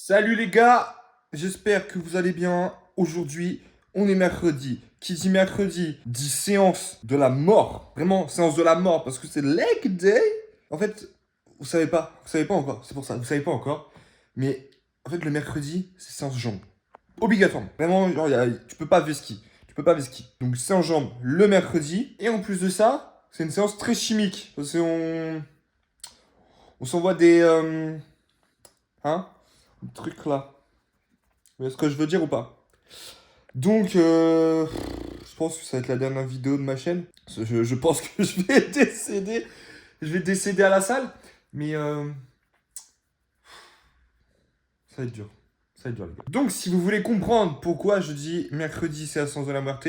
Salut les gars, j'espère que vous allez bien. Aujourd'hui, on est mercredi. Qui dit mercredi dit séance de la mort. Vraiment, séance de la mort parce que c'est leg day. En fait, vous savez pas encore. C'est pour ça, vous savez pas encore. Mais en fait, le mercredi, c'est séance jambes. Obligatoire. Vraiment, genre, tu peux pas vesquiller. Tu peux pas vesquiller. Donc, séance jambes le mercredi. Et en plus de ça, c'est une séance très chimique. Parce qu'on s'envoie des... hein truc là. Vous voyez ce que je veux dire ou pas? Donc, je pense que ça va être la dernière vidéo de ma chaîne. Je pense que je vais décéder. Je vais décéder à la salle. Mais, ça va être dur. Ça va être dur, les gars. Donc, si vous voulez comprendre pourquoi je dis mercredi, c'est la séance de la Muerte,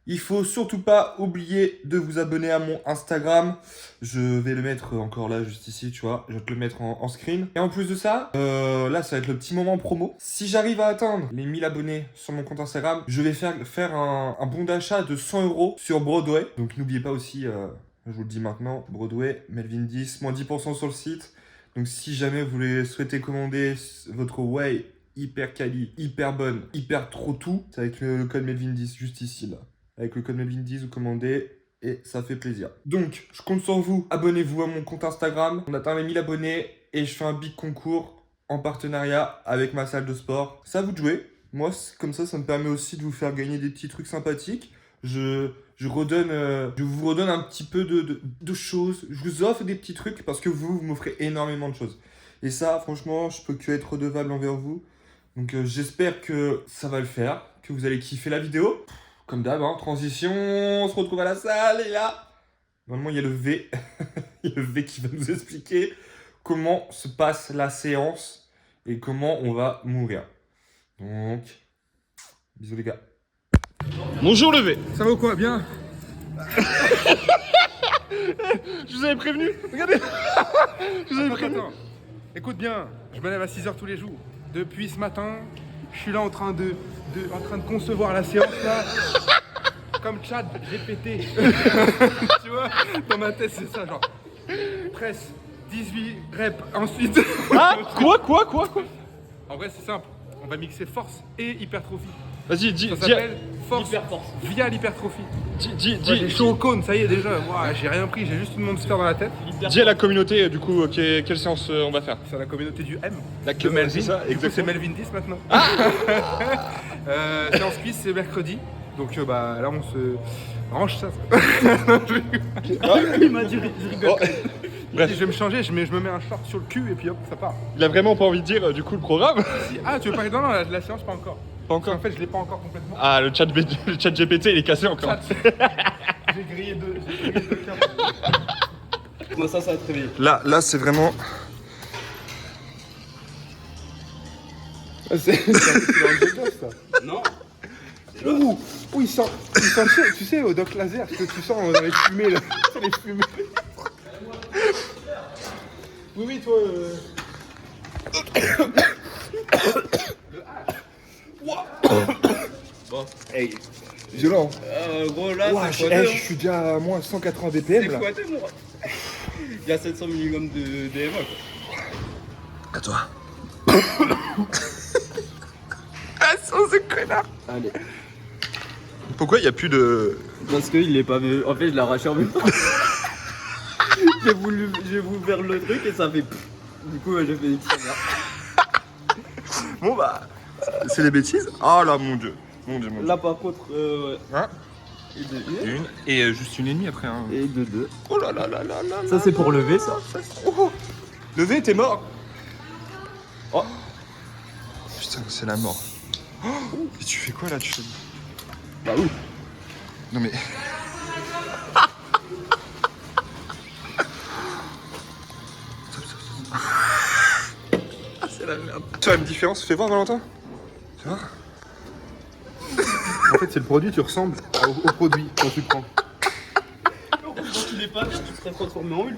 il faut surtout pas oublier de vous abonner à mon Instagram. Je vais le mettre encore là, juste ici, tu vois. Je vais te le mettre en screen. Et en plus de ça, là, ça va être le petit moment promo. Si j'arrive à atteindre les 1000 abonnés sur mon compte Instagram, je vais faire un bon d'achat de 100 € sur Broadway. Donc, n'oubliez pas aussi, je vous le dis maintenant, Broadway, Melvin 10, moins 10% sur le site. Donc, si jamais vous voulez souhaiter commander votre whey hyper quali, hyper bonne, hyper trop tout, c'est avec le code Melvin 10 juste ici, là. Avec le code Melvin10, vous commandez et ça fait plaisir. Donc, je compte sur vous. Abonnez-vous à mon compte Instagram. On atteint les 1000 abonnés et je fais un big concours en partenariat avec ma salle de sport. C'est à vous de jouer. Moi, comme ça me permet aussi de vous faire gagner des petits trucs sympathiques. Je vous redonne un petit peu de choses. Je vous offre des petits trucs parce que vous m'offrez énormément de choses. Et ça, franchement, je peux que être redevable envers vous. Donc, j'espère que ça va le faire, que vous allez kiffer la vidéo. Comme d'hab, hein, transition, on se retrouve à la salle et là, normalement il y a le V, il y a le V qui va nous expliquer comment se passe la séance et comment on va mourir. Donc, bisous les gars. Bonjour le V. Ça va ou quoi? Bien? Je vous avais prévenu. Regardez. Je vous avais prévenu. Attends. Écoute bien, je me lève à 6h tous les jours. Depuis ce matin, je suis là en train de concevoir la séance là. Comme Chad, j'ai pété. Tu vois, dans ma tête c'est ça, genre. Presse, 18 reps, ensuite. Ah, quoi? En vrai c'est simple, on va mixer force et hypertrophie. Vas-y, dis. Ça s'appelle force via l'hypertrophie. J'ai chaud au cône, ça y est déjà. Moi j'ai rien pris, j'ai juste une montre dans la tête. Dis à la communauté du coup quelle séance on va faire. C'est la communauté du M. De Melvin. c'est ça, Du coup, c'est exactement. Melvin 10 maintenant. Séance cuisse, c'est mercredi. Donc bah là on se range ça. Il m'a dit, je rigole. Oh. Bref. Je vais me changer, je me mets un short sur le cul et puis hop, ça part. Il a vraiment pas envie de dire du coup le programme. Ah, tu veux parler? Non, la séance, pas encore. Pas encore. En fait, je l'ai pas encore complètement. Ah, le chat GPT il est cassé encore. J'ai grillé deux câbles. Moi, ça va te réveiller. Là c'est vraiment... C'est ça. Non. Ouh, il sent chaud. Tu sais, au Doc Laser, ce que tu sens dans les fumées là. Sur les fumées. Oui, toi. Bon. Hey, violent. Gros, là, Ouah, c'est quoi je suis déjà à moins 180 BPM C'est là. quoi t'es, moi? Il y a 700 mg de DMA, quoi. À toi. Ah, sans ce connard. Allez. Pourquoi il y a plus de. Parce qu'il l'est pas vu. En fait, je l'ai arraché en même temps. J'ai voulu faire le truc et ça fait. Du coup, j'ai fait des petites merdes. Bon bah. C'est des bêtises. Oh là mon dieu. Mon dieu. Là, par contre, ouais. Hein? Et de 1. Une et juste une et demie après. Hein. Et de 2. Oh là là là là là. Ça, c'est pour lever, ça. Oh. Le V t'es mort. Oh. Putain c'est la mort. Oh. Et tu fais quoi là? Tu fais. Bah oui. Non mais. Ah, c'est la merde. Tu as une différence? Fais voir Valentin. Fais voir. En fait, c'est le produit, tu ressembles au produit quand tu prends. Quand tu l'es pas, tu serais transformé en Hulk.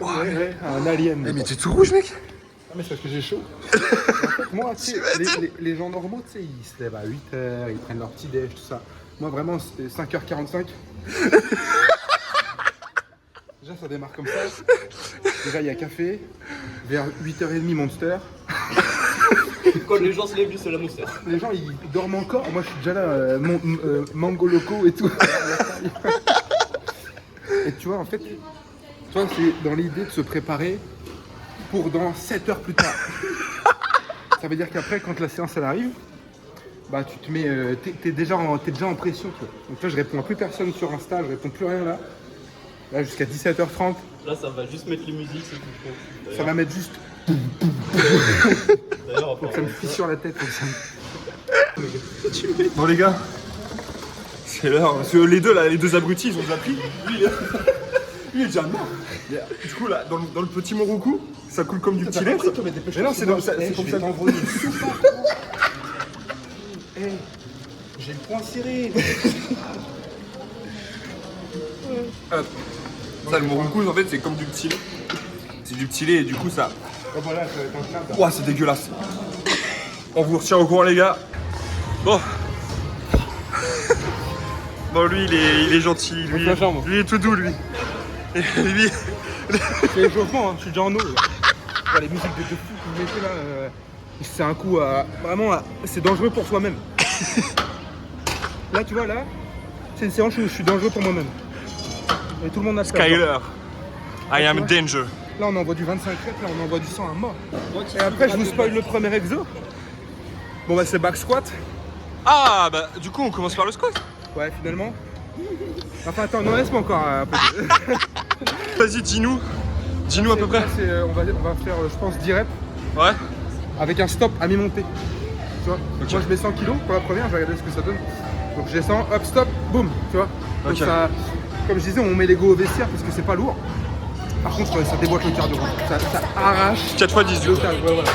Ouais, un alien. Eh mais t'es tout rouge mec. Ah, mais c'est parce que j'ai chaud. En fait, moi, tu sais, les gens normaux, tu sais, ils se lèvent à 8h, ils prennent leur petit déj, tout ça. Moi, vraiment, c'est 5h45. Déjà, ça démarre comme ça. Déjà, il y a café. Vers 8h30, Monster. Quand les gens se lèvent, lui, c'est la monster. Les gens ils dorment encore, moi je suis déjà là, mango loco et tout. Et tu vois, en fait, tu vois, c'est dans l'idée de se préparer pour dans 7 heures plus tard. Ça veut dire qu'après, quand la séance elle arrive, bah tu te mets, t'es déjà en pression. Tu vois. Donc là, je réponds à plus personne sur Insta, je réponds plus rien là. Là, jusqu'à 17h30. Là, ça va juste mettre les musiques, c'est tout. Ça va mettre juste. D'ailleurs, Faut que ça me fissure la tête. Faut que ça me- Bon les gars, c'est l'heure. Parce que les deux là, les deux abrutis, ils ont déjà pris. Lui, il est déjà mort. Du coup là, dans le petit Moroku, ça coule comme du petit lait. Mais non, c'est comme ça. J'ai le poing serré. Ça, le Moroku, en fait, c'est comme du petit lait. C'est du petit lait et du coup, ça. Oh, voilà, ça va être un câble. Ouah, c'est dégueulasse. On vous retient au courant, les gars. Bon. Bon, lui, il est gentil. Lui, la jambe. lui, il est tout doux, lui. Et lui. C'est l'échauffement, hein. Je suis déjà en eau. Là. Ouais, les musiques de fou que vous mettez là, c'est un coup à. Vraiment, c'est dangereux pour soi-même. Là, tu vois, là, c'est une séance où je suis dangereux pour moi-même. Et tout le monde a peur. Skyler. I am danger. Là, on envoie du 25 reps, là, on envoie du 100 à mort. Et après, je vous spoil le premier exo. Bon, bah, c'est back squat. Ah, bah, du coup, on commence par le squat. Ouais, finalement. Enfin, attends, non, laisse-moi encore un peu. Vas-y, dis-nous. Dis-nous à peu près. Là, on va faire, je pense, 10 reps Ouais. avec un stop à mi-montée. Tu vois. Ok. Moi, je mets 100 kg pour la première, je vais regarder ce que ça donne. Donc, je descends, hop, stop, boum, tu vois. Donc, Ok. ça, comme je disais, on met l'ego au vestiaire parce que c'est pas lourd. Par contre, ça déboîte le cardio. Ça arrache 4 x 10 du le coup. cardio. Ouais, voilà.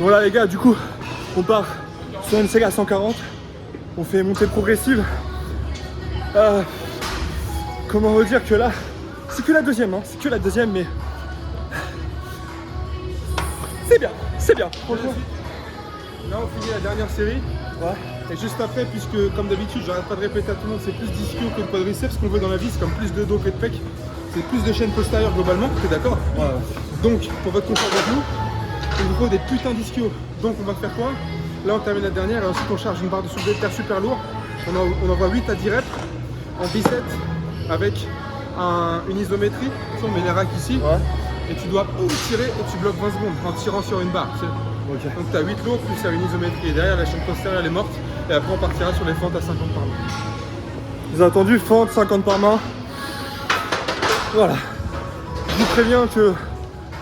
Voilà les gars, du coup, on part sur une série à 140. On fait montée progressive. Comment redire que là, c'est que la deuxième, hein, c'est que la deuxième, mais c'est bien, c'est bien. Franchement. Là, on finit la dernière série. Ouais. Et juste après, puisque comme d'habitude, j'arrête pas de répéter à tout le monde, c'est plus d'ischio que de quadriceps. Ce qu'on veut dans la vie, c'est comme plus de dos que de pec. C'est plus de chaîne postérieure globalement, t'es d'accord? Ouais. Donc, pour votre confort de vous, il vous faut des putains d'ischios. Donc, on va faire quoi? Là, on termine la dernière et ensuite, on charge une barre de soulevé de terre super lourd. On envoie 8 à 10 reps en biceps avec une isométrie. Tu vois, on met les racks ici. Ouais. Et tu dois tirer et tu bloques 20 secondes en tirant sur une barre. Tu sais. Ok. Donc tu as 8 lourds plus une isométrie. Et derrière, la chaîne postérieure elle est morte. Et après, on partira sur les fentes à 50 par main. Vous avez entendu, fente 50 par main. Voilà. Je vous préviens que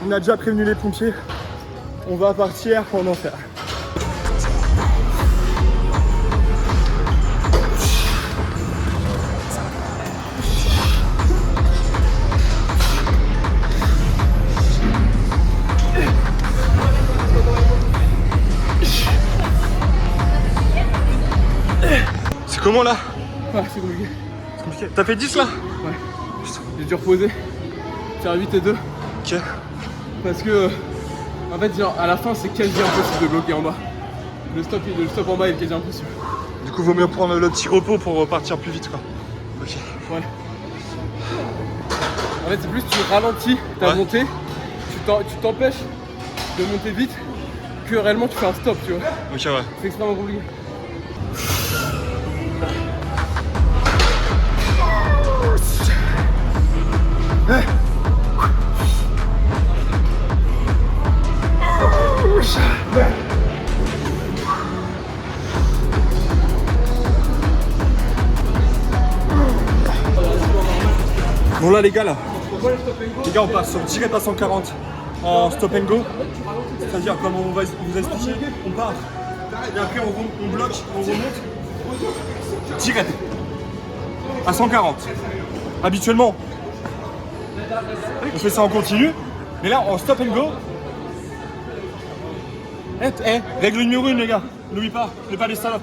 on a déjà prévenu les pompiers. On va partir pour en faire. C'est comment là? Ah, c'est compliqué. C'est compliqué. T'as fait 10 là? Ouais. J'ai dû reposer. Faire 8 et 2. Ok. Parce que, en fait, genre, à la fin, c'est quasi impossible de bloquer en bas. Le stop en bas est quasi impossible. Du coup, vaut mieux prendre le petit repos pour repartir plus vite quoi. Ok. Ouais. En fait, c'est plus tu ralentis ta Ouais. montée, tu t'empêches de monter vite que réellement tu fais un stop, tu vois. Ok, ouais. C'est extrêmement compliqué. Bon là les gars, on passe sur 10 reps à 140. en stop and go. C'est-à-dire, comme on va vous expliquer, on part. Et après, on bloque, on remonte. Direct. À 140. Habituellement, on fait ça en continu. Mais là, en stop and go. Règle numéro 1, les gars. N'oublie pas, n'est pas des salopes.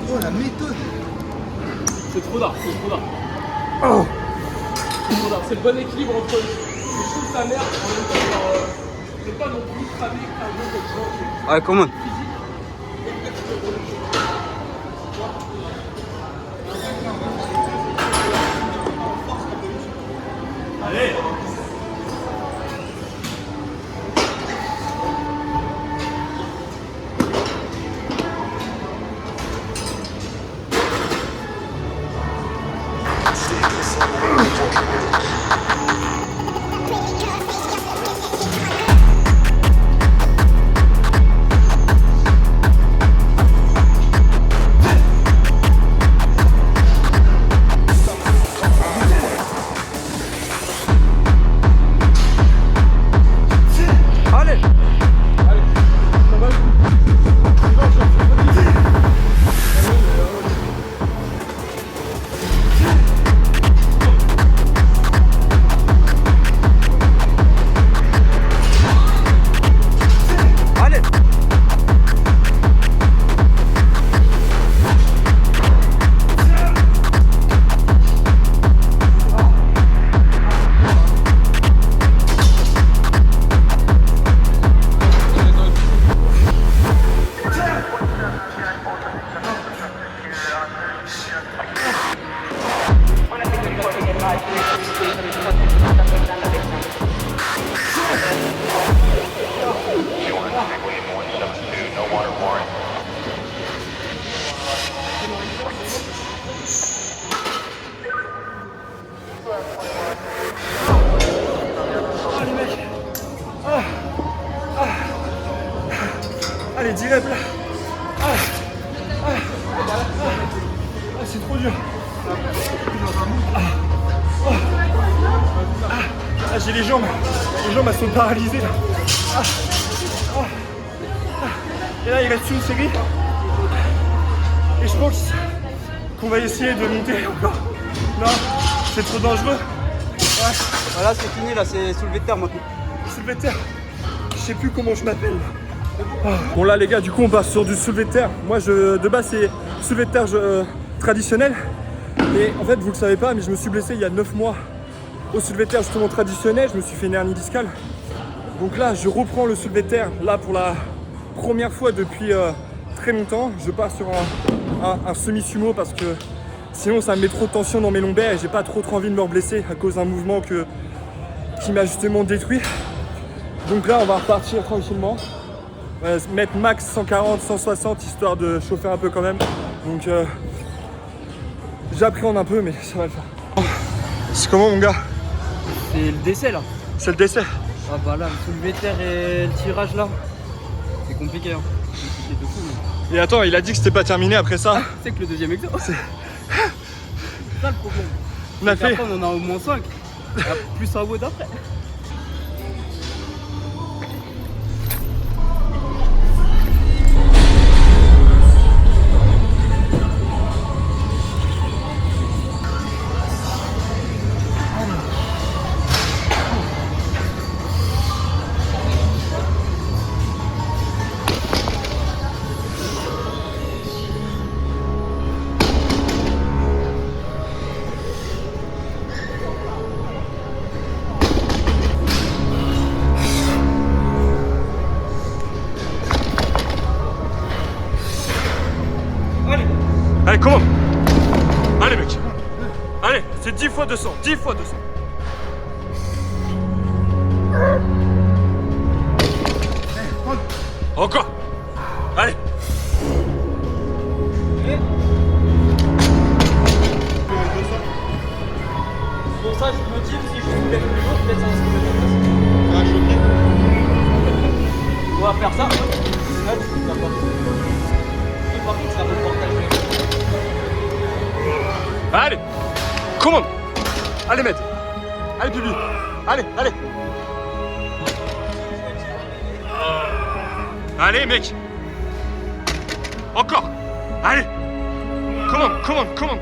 Oh la méthode. C'est trop d'art, c'est trop d'art. Oh. C'est trop d'art. C'est le bon équilibre entre je trouve sa mère en même temps genre, ne pas non plus cramer quelque chose. Ouais, comment? Allez. Allez, direct là. C'est trop dur. J'ai les jambes elles sont paralysées là. Et là il reste une série. Et je pense qu'on va essayer de monter encore. Non, c'est trop dangereux. Ouais. Voilà, c'est fini là, c'est soulevé de terre maintenant. Soulevé de terre. Je sais plus comment je m'appelle. Bon là les gars, du coup on passe sur du soulevé de terre. Moi de base c'est soulevé de terre traditionnel. Et en fait vous le savez pas, mais je me suis blessé il y a 9 mois au soulevé de terre justement traditionnel. Je me suis fait une hernie discale. Donc là je reprends le soulevé de terre là pour la première fois depuis très longtemps. Je pars sur un semi-sumo parce que sinon ça me met trop de tension dans mes lombaires et j'ai pas trop envie de me blesser à cause d'un mouvement qui m'a justement détruit. Donc là on va repartir tranquillement. On va mettre max 140, 160 histoire de chauffer un peu quand même. Donc j'appréhende un peu mais ça va le faire. C'est comment mon gars? C'est le décès là. C'est le décès. Ah bah là, le soulevé de terre et le tirage là, c'est compliqué hein. C'est compliqué de fou. Mais... Et attends, il a dit que c'était pas terminé après ça. C'est que le deuxième exo. C'est ça le problème. On a fait. Après, on en a au moins 5. Plus un WOD après. Allez, comment? Allez mec. Allez, c'est 10 fois 200, 10 fois 200. Encore. Allez. Pour ça, je me dis, si je soulève plus lourd, peut-être ça va se mettre en place. On va faire ça. Là, tu peux faire ça. Allez. Come on. Allez, mec. Allez, Bibi. Allez, allez. Allez, mec. Encore. Allez. Come on, come on, come on.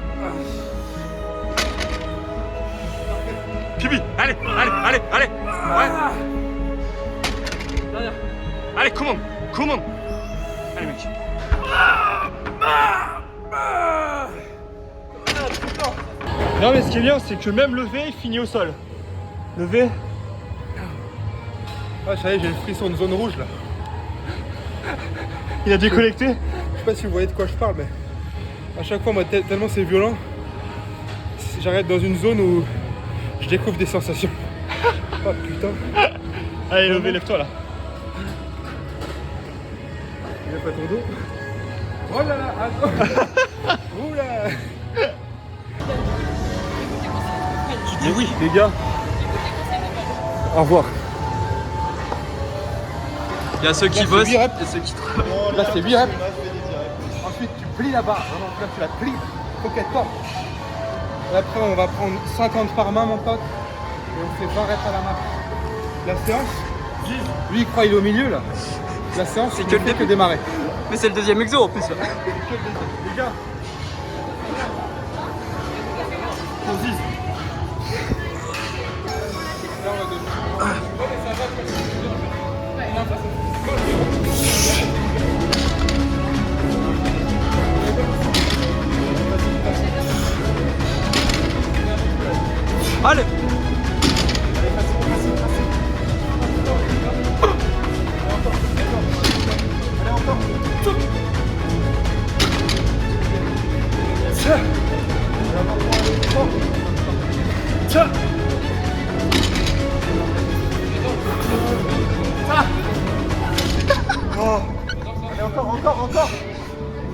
Bibi, allez, allez, allez, allez. Ouais. Allez, come on, come on. Allez, mec. Non, mais ce qui est bien, c'est que même le V, il finit au sol. Le V. Ah, ça y est, j'ai le frisson de zone rouge là. Il a déconnecté. Je sais pas si vous voyez de quoi je parle, mais à chaque fois, moi, tellement c'est violent, j'arrête dans une zone où je découvre des sensations. Oh putain. Allez, le V, lève-toi là. Il a pas ton dos. Oh là là, attends. Oula. Mais oui, les gars. Au revoir. Il y a ceux qui Là, c'est bossent 8 reps. et ceux qui Là, c'est 8 reps. Ensuite, tu plies la barre. Vraiment, là, tu la plies. Faut qu'elle tombe. Et après, on va prendre 50 par main, mon pote. Et on fait 20 reps à la marche. La séance, lui, il croit qu'il est au milieu, là. La séance, c'est que le fait début. démarrer. Mais c'est le deuxième exo en plus là. Les gars. Vas-y. Allez.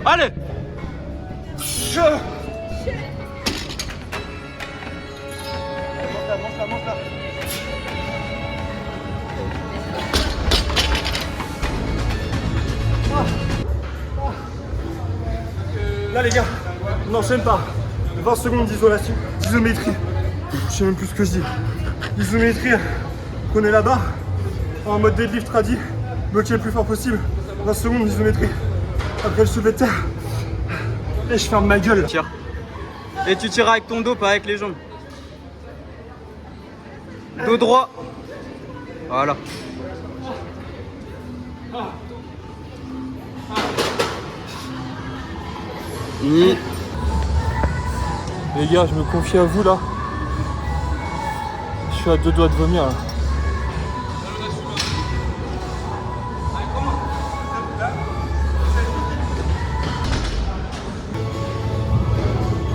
Allez. Là, les gars, on n'enchaîne pas. 20 secondes d'isolation, d'isométrie. Je sais même plus ce que je dis. Isométrie, prenez la barre en mode deadlift tradi, bloquez le plus fort possible. 20 secondes d'isométrie. Après le soulevé de terre. Et je ferme ma gueule. Tire. Et tu tires avec ton dos, pas avec les jambes. Dos droit. Voilà. Fini. Les gars, je me confie à vous là. Je suis à 2 doigts de vomir là.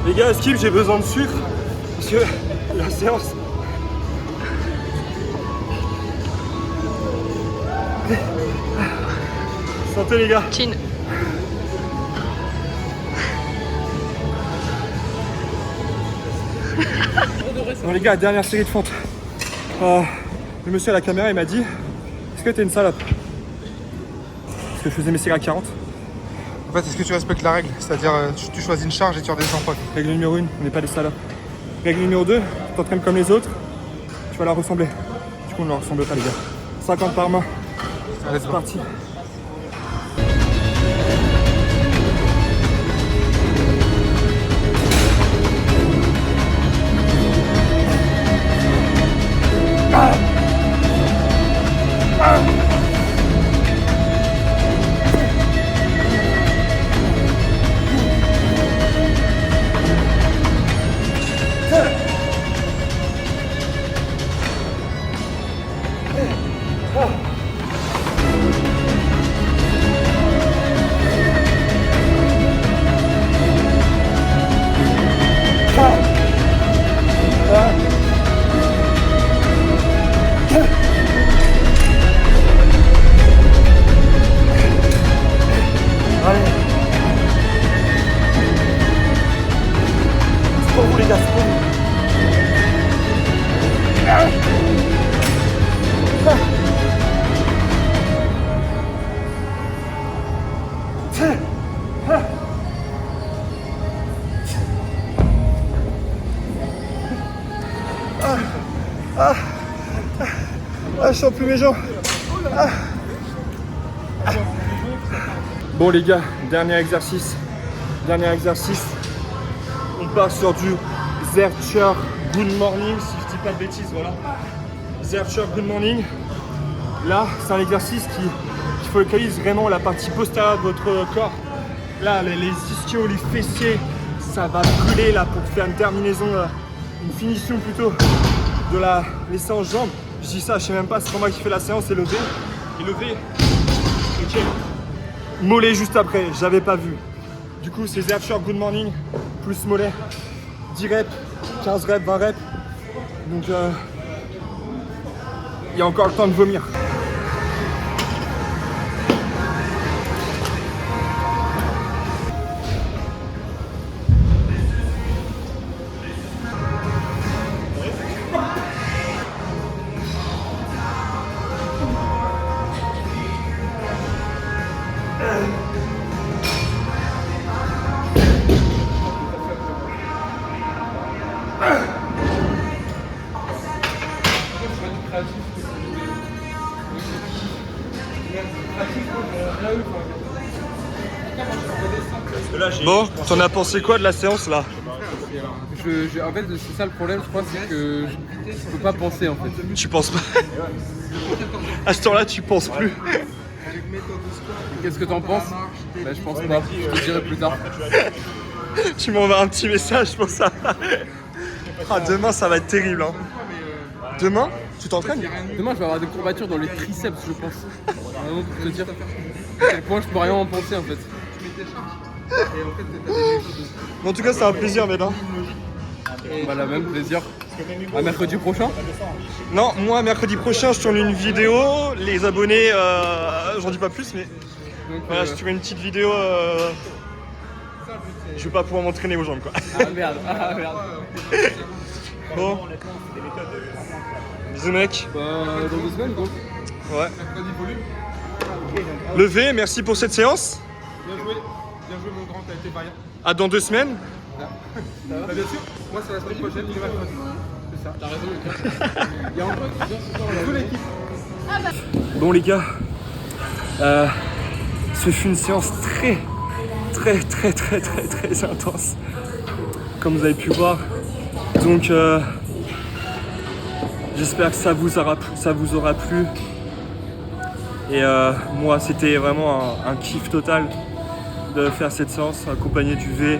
Les gars, skip, j'ai besoin de sucre parce que la séance. Santé les gars. Chin. Bon les gars, dernière série de fentes. Le monsieur à la caméra il m'a dit, est-ce que t'es une salope? Parce que je faisais mes séries à 40. En fait, est-ce que tu respectes la règle? C'est-à-dire, tu choisis une charge et tu redescends pas. Règle numéro 1, on n'est pas des salopes. Règle numéro 2, tu t'entraînes comme les autres, tu vas leur ressembler. Du coup on ne leur ressemble pas les gars. 50 par main. Allez, C'est parti. sens plus mes jambes. Ah. Bon les gars, dernier exercice. On part sur du Zercher Good Morning, si je dis pas de bêtises, voilà. Zercher Good Morning. Là, c'est un exercice qui focalise vraiment la partie postérieure de votre corps. Là, les ischios, les fessiers, ça va brûler là pour faire une terminaison, une finition plutôt de les séances jambes. Je dis ça, je sais même pas, c'est pas moi qui fais la séance, c'est levé. Et levé, ok. Mollet juste après, j'avais pas vu. Du coup, c'est Zercher Good Morning plus mollet. 10 reps, 15 reps, 20 reps. Donc, il y a encore le temps de vomir. Bon, t'en as pensé quoi de la séance là? En fait, c'est ça le problème, je crois, c'est que je peux pas penser en fait. Tu penses pas? À ce temps-là, tu penses plus. Qu'est-ce que t'en penses? Bah, je pense pas, je te dirai plus tard. Tu m'envoies un petit message pour ça. Ah, demain, ça va être terrible. Hein. Demain, tu t'entraînes? Demain, je vais avoir des courbatures dans les triceps, je pense. Vraiment pour te dire à quel point je peux rien en penser en fait. En tout cas, c'est un plaisir, mesdames. Voilà, même plaisir. À mercredi prochain? Non, moi, mercredi prochain, je tourne une vidéo. Les abonnés, j'en dis pas plus, mais Donc, voilà, je tourne une petite vidéo. Je vais pas pouvoir m'entraîner aux jambes, quoi. Ah merde, ah merde. Bon. Bisous, mec. Bah, dans 2 semaines, quoi. Ouais. Levé, merci pour cette séance. Bien joué mon grand, t'as été vaillant. À dans 2 semaines. Bah, bien sûr, moi c'est la semaine prochaine, il est mercredi. C'est ça. T'as raison, Lucas. Il y a un truc qui vient ce soir. Toute l'équipe. Bon les gars, ce fut une séance très intense, comme vous avez pu voir. Donc j'espère que ça vous aura plu. Et moi c'était vraiment un kiff total de faire cette séance accompagné du V,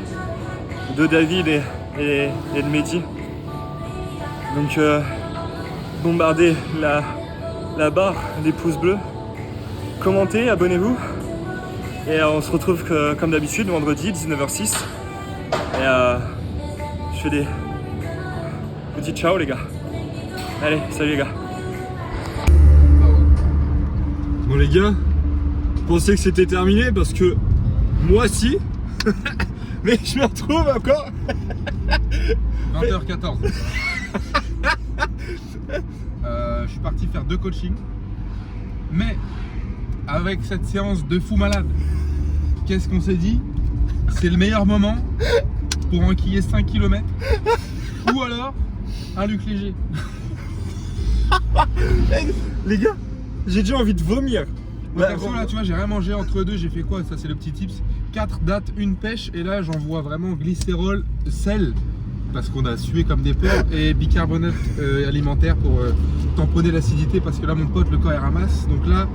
de David et de Mehdi. Donc bombardez la barre des pouces bleus, commentez, abonnez-vous et on se retrouve comme d'habitude vendredi 19h06 et je fais des petits ciao les gars. Allez, salut les gars. Bon les gars, je pensais que c'était terminé parce que moi si, mais je me retrouve encore 20h14. Je suis parti faire 2 coachings, mais avec cette séance de fou malade, qu'est-ce qu'on s'est dit? C'est le meilleur moment pour enquiller 5 km ou alors un Luc Léger. Les gars, j'ai déjà envie de vomir. Moi, perso, là, tu vois, j'ai rien mangé entre deux. J'ai fait quoi? Ça, c'est le petit tips. 4 dattes, 1 pêche. Et là, j'en vois vraiment glycérol, sel, parce qu'on a sué comme des porcs, et bicarbonate alimentaire pour tamponner l'acidité. Parce que là, mon pote, le corps, il ramasse. Donc là,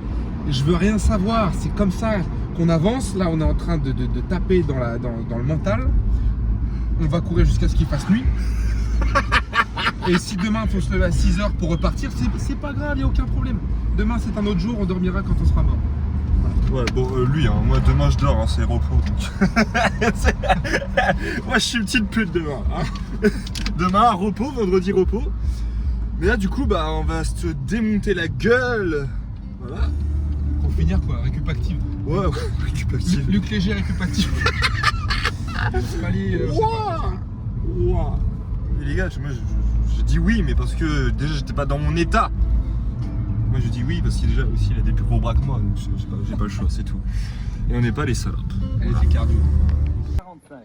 je veux rien savoir. C'est comme ça qu'on avance. Là, on est en train de taper dans le mental. On va courir jusqu'à ce qu'il fasse nuit. Et si demain il faut se lever à 6h pour repartir, c'est pas grave, il n'y a aucun problème. Demain c'est un autre jour, on dormira quand on sera mort. Ouais, bon, lui, hein, moi demain je dors, hein, c'est repos. Donc... moi je suis une petite pute demain. Hein. Demain, repos, vendredi repos. Mais là, du coup, bah, on va se démonter la gueule. Voilà. Pour finir, quoi, récup active. Ouais, récup active. Luc Léger, récup active. Wow. Mais les gars, moi je dis oui, mais parce que déjà j'étais pas dans mon état. Moi je dis oui parce qu'il déjà aussi il a des plus gros bras que moi, donc j'ai pas le choix, c'est tout. Et on n'est pas les salopes. Elle était cardio. 45 secondes.